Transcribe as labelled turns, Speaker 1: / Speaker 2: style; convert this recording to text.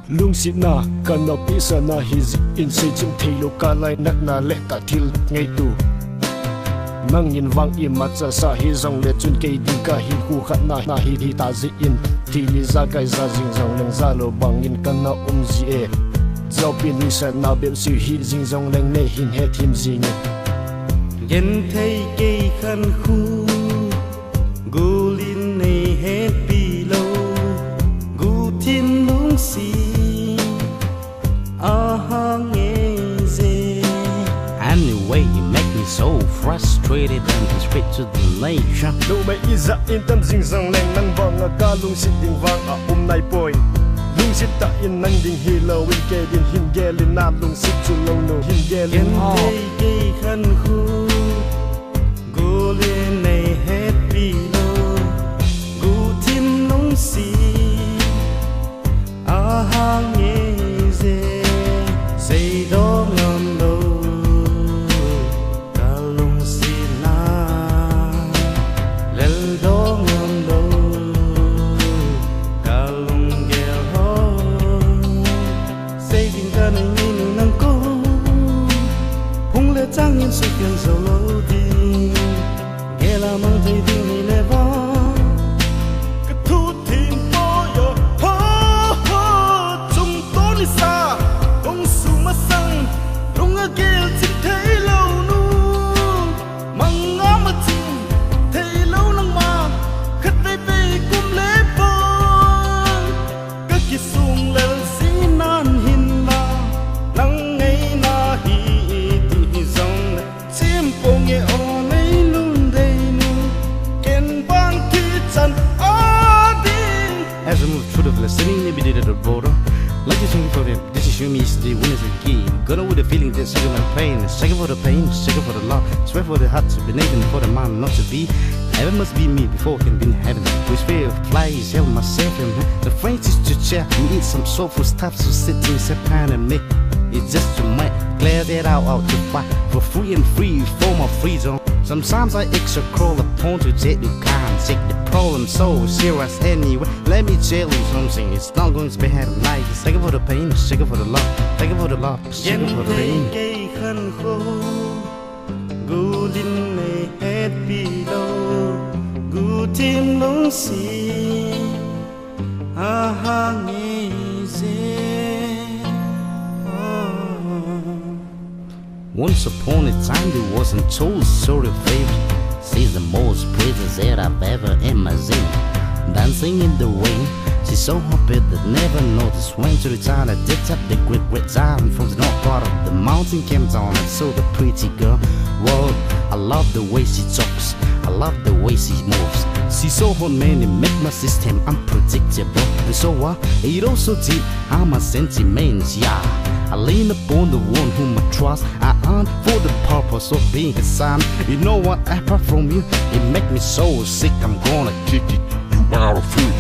Speaker 1: lung si na kana pisa na hizik in se chim thelo kalai nak na le ta thil ngai tu mang in wang i matsa sa hi zong le chun ke ding ka hi khu khat na na hi thi ta zi in thi li za kai za jing zong leng za lo bang in kana ji e zau pin ni sa na bel si hi jing zong leng ne hin he thim jing
Speaker 2: yen thei ke khan khu gulin nei he pi lo gu tin lung si
Speaker 3: Anyway, you make me so frustrated and straight to the nation.
Speaker 1: No may iza in tam jing zong leng nang bang a ka lung si ding wang a nai poi lung si ta in nang ding hi lo win ke din hin ge lin nam lung si chu lo no hin ge lin
Speaker 2: thei ke khan khu gulin nei he pi lo gu tin lung si say do ngam do ka lung si na lel do ngam do ka lung gel ho say din ka nai ni nu nang ko phung le chang yin su kyang so lo di ge la mang thai ding ni le va ka thu tin po yo ho ho chung to ni sa gel chim thei lo nu mang ngó mà chim thei lâu nang ma khát bay bay kum le po các ki sung lel si nan hin la nang ngay na hi ti zong chim po nge o nei lun dei nu ken bang ki chan a din.
Speaker 3: As I move through the vicinity, maybe did at the border. Like you singing for them, this is me, the winners of the game. Gonna with the feeling that's second my pain. Second for the pain, second for the love. Swear for the heart to be naked, for the man not to be. Heaven must be me before it can be in heaven. Which fear of flies, hell myself and the French is to chat. We eat some soulful stuff, so sit to set pan and make. It's just to might clear that out to fight for free and free for my free zone. Sometimes I extra crawl upon to jet you can't take the problem so serious anyway. Let me tell you something, it's not going to be had like it's taken for the pain, taken for the love, taken for the love, taken for the pain.
Speaker 2: Cây khăn khô, gu linh này hết bị đâu, gu tim lung si, ha nghe dễ.
Speaker 3: Once upon a time there wasn't told sort of favor. She's the most praises that I've ever in my zine. Dancing in the rain, she's so happy that never noticed when to retire. I did up the great time from the north part of the mountain came down and saw the pretty girl. Whoa, I love the way she talks, I love the way she moves. She's so hot man, it make my system unpredictable. And so it also did all my sentiments, yeah. I lean upon the one whom I trust. I earn for the purpose of being a son. You know what? Apart from you, it make me so sick. I'm gonna kick it. You out of food.